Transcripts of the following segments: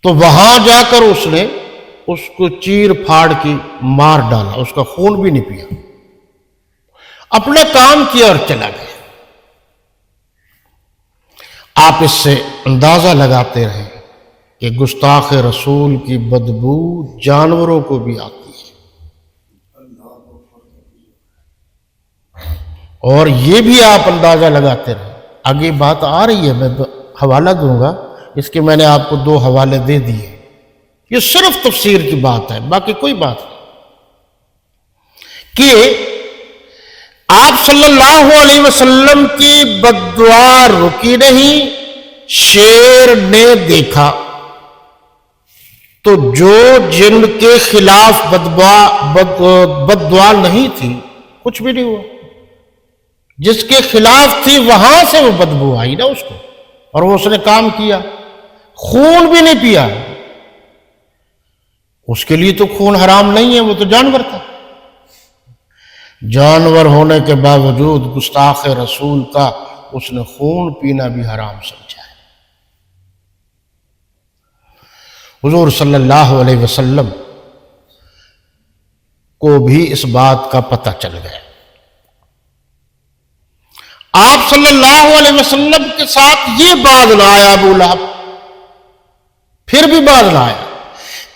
تو وہاں جا کر اس نے اس کو چیر پھاڑ کی مار ڈالا، اس کا خون بھی نہیں پیا، اپنا کام کیا اور چلا گیا۔ آپ اس سے اندازہ لگاتے رہے کہ گستاخ رسول کی بدبو جانوروں کو بھی آتی ہے، اور یہ بھی آپ اندازہ لگاتے رہے۔ آگے بات آ رہی ہے، میں حوالہ دوں گا اس کے، میں نے آپ کو 2 حوالے دے دیے، یہ صرف تفسیر کی بات ہے، باقی کوئی بات نہیں، کہ آپ صلی اللہ علیہ وسلم کی بد دعا رکی نہیں، شیر نے دیکھا تو جو جن کے خلاف بد دعا نہیں تھی کچھ بھی نہیں ہوا، جس کے خلاف تھی وہاں سے وہ بدبو آئی نا اس کو، اور وہ اس نے کام کیا، خون بھی نہیں پیا۔ اس کے لیے تو خون حرام نہیں ہے، وہ تو جانور تھا، جانور ہونے کے باوجود گستاخ رسول کا اس نے خون پینا بھی حرام سمجھا ہے۔ حضور صلی اللہ علیہ وسلم کو بھی اس بات کا پتہ چل گیا۔ آپ صلی اللہ علیہ وسلم کے ساتھ یہ باز نہ آیا ابو لہب، پھر بھی باز نہ آیا۔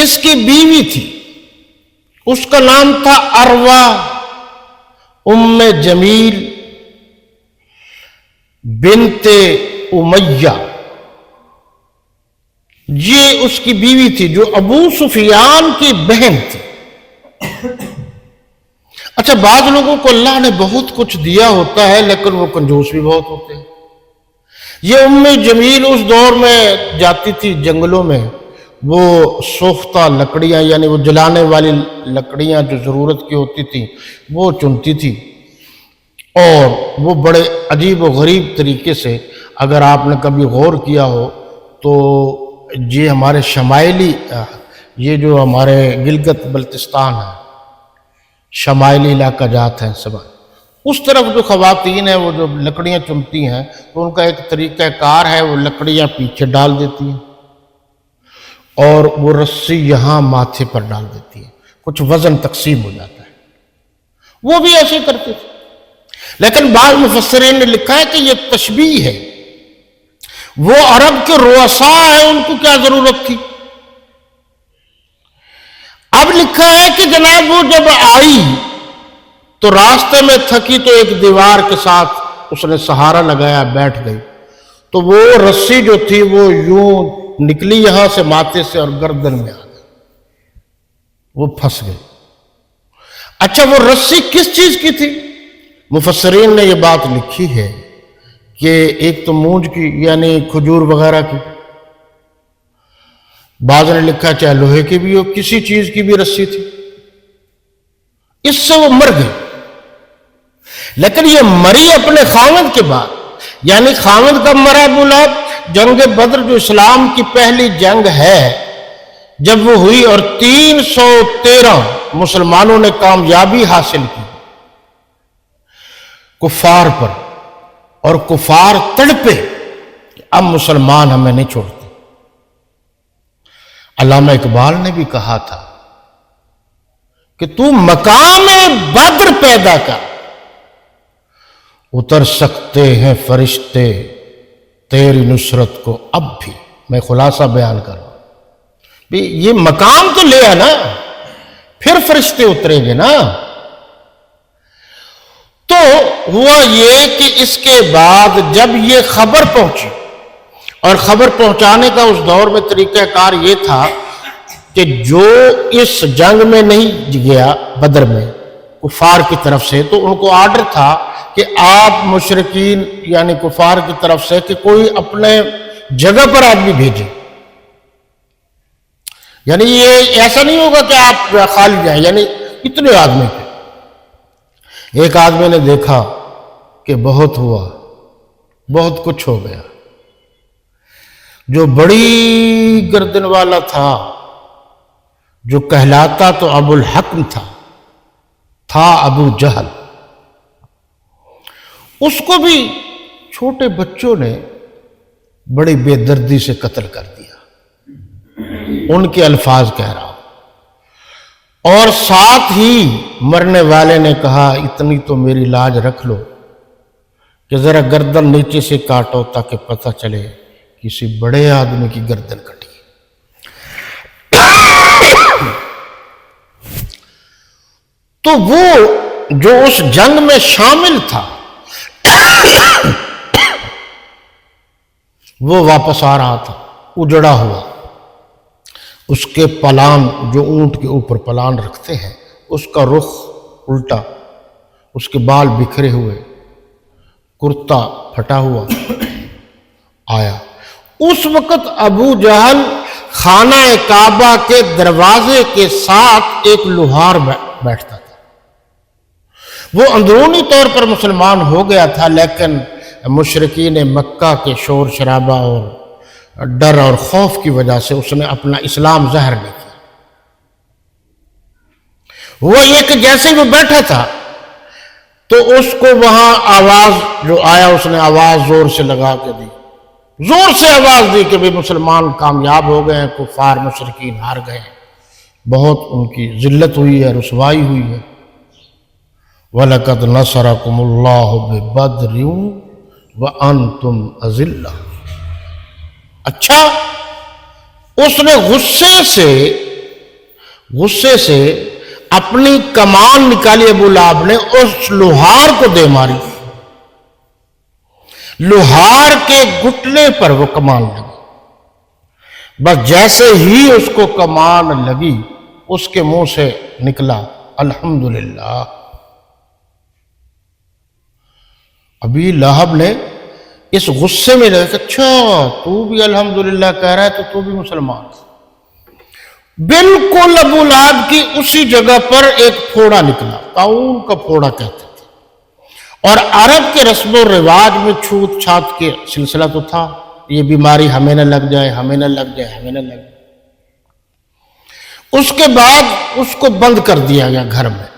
اس کی بیوی تھی، اس کا نام تھا اروا ام جمیل بنت امیہ، یہ اس کی بیوی تھی جو ابو سفیان کی بہن تھی۔ اچھا، بعض لوگوں کو اللہ نے بہت کچھ دیا ہوتا ہے لیکن وہ کنجوس بھی بہت ہوتے ہیں۔ یہ ام جمیل اس دور میں جاتی تھی جنگلوں میں، وہ سوختہ لکڑیاں، یعنی وہ جلانے والی لکڑیاں جو ضرورت کی ہوتی تھی وہ چنتی تھی، اور وہ بڑے عجیب و غریب طریقے سے، اگر آپ نے کبھی غور کیا ہو تو یہ ہمارے شمالی، یہ جو ہمارے گلگت بلتستان ہے، شمالی علاقہ جات ہیں سب، اس طرف جو خواتین ہیں وہ جو لکڑیاں چنتی ہیں تو ان کا ایک طریقہ کار ہے، وہ لکڑیاں پیچھے ڈال دیتی ہیں اور وہ رسی یہاں ماتھے پر ڈال دیتی ہے، کچھ وزن تقسیم ہو جاتا ہے، وہ بھی ایسے کرتے تھے۔ لیکن بعض مفسرین نے لکھا ہے کہ یہ تشبیہ ہے، وہ عرب کے رؤساء ہیں، ان کو کیا ضرورت تھی۔ اب لکھا ہے کہ جناب وہ جب آئی تو راستے میں تھکی تو ایک دیوار کے ساتھ اس نے سہارا لگایا، بیٹھ گئی، تو وہ رسی جو تھی وہ یوں نکلی یہاں سے ماتھے سے اور گردن میں آ گئی، وہ پھنس گئی۔ اچھا، وہ رسی کس چیز کی تھی؟ مفسرین نے یہ بات لکھی ہے کہ ایک تو مونج کی، یعنی کھجور وغیرہ کی، بعض نے لکھا چاہے لوہے کی بھی ہو، کسی چیز کی بھی رسی تھی، اس سے وہ مر گئی۔ لیکن یہ مری اپنے خاوند کے بعد، یعنی خاوند کب مرا ابو لہب؟ جنگ بدر جو اسلام کی پہلی جنگ ہے جب وہ ہوئی، اور 313 مسلمانوں نے کامیابی حاصل کی کفار پر، اور کفار تڑپے کہ اب مسلمان ہمیں نہیں چھوڑتے۔ علامہ اقبال نے بھی کہا تھا کہ تو مقام بدر پیدا کر، اتر سکتے ہیں فرشتے تیری نصرت کو اب بھی۔ میں خلاصہ بیان کر رہا ہوں، یہ مقام تو لے آنا، پھر فرشتے اتریں گے نا۔ تو ہوا یہ کہ اس کے بعد جب یہ خبر پہنچی، اور خبر پہنچانے کا اس دور میں طریقہ کار یہ تھا کہ جو اس جنگ میں نہیں گیا بدر میں کفار کی طرف سے، تو ان کو آرڈر تھا کہ آپ مشرکین یعنی کفار کی طرف سے کہ کوئی اپنے جگہ پر آدمی بھیجے، یعنی یہ ایسا نہیں ہوگا کہ آپ خالی جائیں، یعنی اتنے آدمی تھے۔ ایک آدمی نے دیکھا کہ بہت ہوا، بہت کچھ ہو گیا، جو بڑی گردن والا تھا، جو کہلاتا تو ابو الحکم تھا ابو جہل، اس کو بھی چھوٹے بچوں نے بڑی بے دردی سے قتل کر دیا۔ ان کے الفاظ کہہ رہا ہوں، اور ساتھ ہی مرنے والے نے کہا اتنی تو میری لاج رکھ لو کہ ذرا گردن نیچے سے کاٹو تاکہ پتہ چلے کسی بڑے آدمی کی گردن کٹی۔ تو وہ جو اس جنگ میں شامل تھا وہ واپس آ رہا تھا اجڑا ہوا، اس کے پلان جو اونٹ کے اوپر پلان رکھتے ہیں اس کا رخ الٹا، اس کے بال بکھرے ہوئے، کرتا پھٹا ہوا آیا۔ اس وقت ابو جہل خانہ کعبہ کے دروازے کے ساتھ ایک لوہار بیٹھتا تھا۔ وہ اندرونی طور پر مسلمان ہو گیا تھا، لیکن مشرکین مکہ کے شور شرابہ اور ڈر اور خوف کی وجہ سے اس نے اپنا اسلام ظاہر نہیں کیا۔ وہ یہ کہ جیسے وہ بیٹھا تھا تو اس کو وہاں آواز جو آیا، اس نے آواز زور سے لگا کے دی، زور سے آواز دی کہ بھی مسلمان کامیاب ہو گئے ہیں، کفار مشرکین ہار گئے ہیں، بہت ان کی ذلت ہوئی ہے، رسوائی ہوئی ہے۔ وَلَقَدْ نَصَرَكُمُ اللَّهُ بِبَدْرٍ وَأَنْتُمْ أَذِلَّةٌ۔ اچھا، اس نے غصے سے اپنی کمان نکالی، ابو لہب نے اس لوہار کو دے ماری، لوہار کے گھٹنے پر وہ کمان لگی۔ بس جیسے ہی اس کو کمان لگی اس کے منہ سے نکلا الحمدللہ۔ ابی لہب نے اس غصے میں لگا کہ اچھا تو بھی الحمدللہ کہہ رہا ہے تو بھی مسلمان۔ بالکل ابو لہب کی اسی جگہ پر ایک پھوڑا نکلا، طاعون کا پھوڑا کہتے تھے، اور عرب کے رسم و رواج میں چھوت چھات کے سلسلہ تو تھا، یہ بیماری ہمیں نہ لگ جائے، ہمیں نہ لگ جائے، ہمیں نہ لگ جائے۔ اس کے بعد اس کو بند کر دیا گیا گھر میں،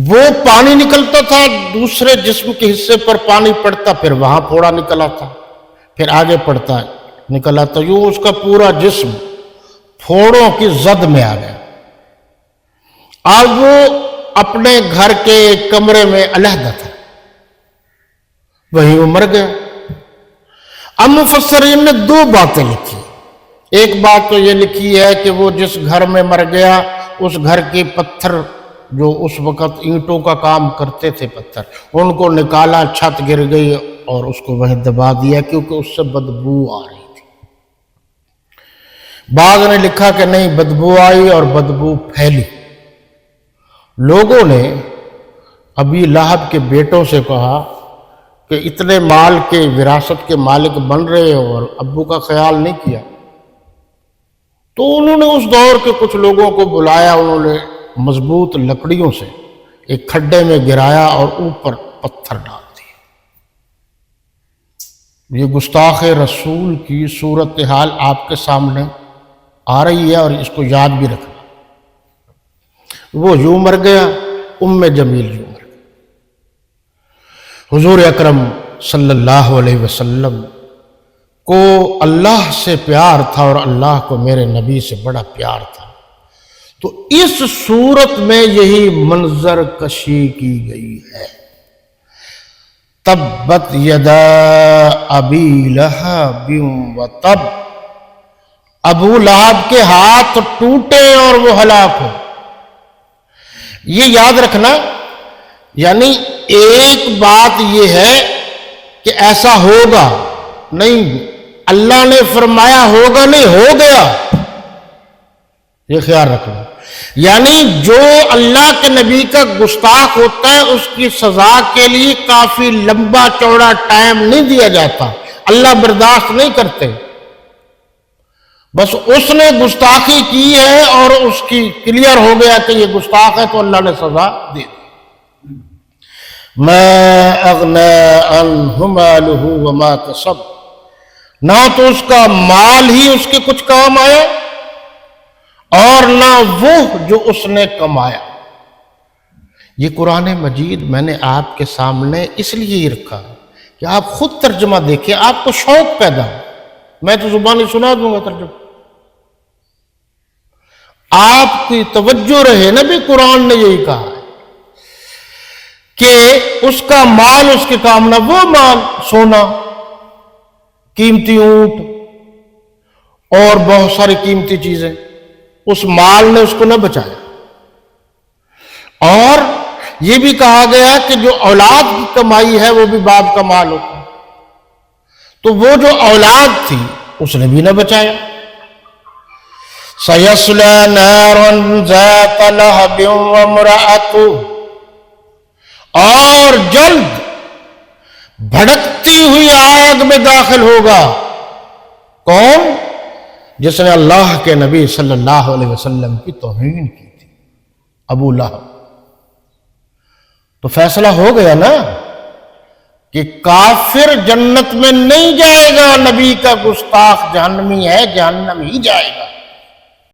وہ پانی نکلتا تھا، دوسرے جسم کے حصے پر پانی پڑتا، پھر وہاں پھوڑا نکل آتا، پھر آگے پڑتا نکل آتا، یوں اس کا پورا جسم پھوڑوں کی زد میں آ گیا۔ اب وہ اپنے گھر کے کمرے میں علیحدہ تھا، وہیں وہ مر گیا۔ اب مفسرین نے دو باتیں لکھی، ایک بات تو یہ لکھی ہے کہ وہ جس گھر میں مر گیا اس گھر کے پتھر جو اس وقت اینٹوں کا کام کرتے تھے، پتھر ان کو نکالا، چھت گر گئی اور اس کو وہیں دبا دیا کیونکہ اس سے بدبو آ رہی تھی۔ بعض نے لکھا کہ نہیں، بدبو آئی اور بدبو پھیلی۔ لوگوں نے ابی لہب کے بیٹوں سے کہا کہ اتنے مال کے وراثت کے مالک بن رہے اور ابو کا خیال نہیں کیا۔ تو انہوں نے اس دور کے کچھ لوگوں کو بلایا، انہوں نے مضبوط لکڑیوں سے ایک کھڈے میں گرایا اور اوپر پتھر ڈال دیے۔ یہ گستاخ رسول کی صورتحال آپ کے سامنے آ رہی ہے اور اس کو یاد بھی رکھنا۔ وہ یوں مر گیا، ام جمیل یوں مر گئی۔ حضور اکرم صلی اللہ علیہ وسلم کو اللہ سے پیار تھا اور اللہ کو میرے نبی سے بڑا پیار تھا، تو اس صورت میں یہی منظر کشی کی گئی ہے۔ تبت یدا ابی لہب وتب، ابو لہب کے ہاتھ ٹوٹے اور وہ ہلاک ہو۔ یہ یاد رکھنا، یعنی ایک بات یہ ہے کہ ایسا ہوگا نہیں، اللہ نے فرمایا ہوگا نہیں، ہو گیا، یہ خیال رکھنا۔ یعنی جو اللہ کے نبی کا گستاخ ہوتا ہے اس کی سزا کے لیے کافی لمبا چوڑا ٹائم نہیں دیا جاتا، اللہ برداشت نہیں کرتے، بس اس نے گستاخی کی ہے اور اس کی کلیئر ہو گیا کہ یہ گستاخ ہے تو اللہ نے سزا دے دی۔ ما اغنى عنه ماله وما كسب، نہ تو اس کا مال ہی اس کے کچھ کام آیا اور نہ وہ جو اس نے کمایا۔ یہ قرآن مجید میں نے آپ کے سامنے اس لیے ہی رکھا کہ آپ خود ترجمہ دیکھیں، آپ کو شوق پیدا ہو۔ میں تو زبانی سنا دوں گا ترجمہ، آپ کی توجہ رہے، نبی قرآن نے یہی کہا ہے کہ اس کا مال اس کے کام نہ، وہ مال سونا، قیمتی اونٹ اور بہت ساری قیمتی چیزیں، اس مال نے اس کو نہ بچایا۔ اور یہ بھی کہا گیا کہ جو اولاد کی کمائی ہے وہ بھی باپ کا مال ہوتا ہے، تو وہ جو اولاد تھی اس نے بھی نہ بچایا۔ سَيَصْلَىٰ نَارًا ذَاتَ لَهَبٍ وَامْرَأَتُهُ، اور جلد بھڑکتی ہوئی آگ میں داخل ہوگا۔ کون؟ جس نے اللہ کے نبی صلی اللہ علیہ وسلم کی توہین کی تھی، ابو لہب۔ تو فیصلہ ہو گیا نا کہ کافر جنت میں نہیں جائے گا، نبی کا گستاخ جہنمی ہے، جہنم ہی جائے گا۔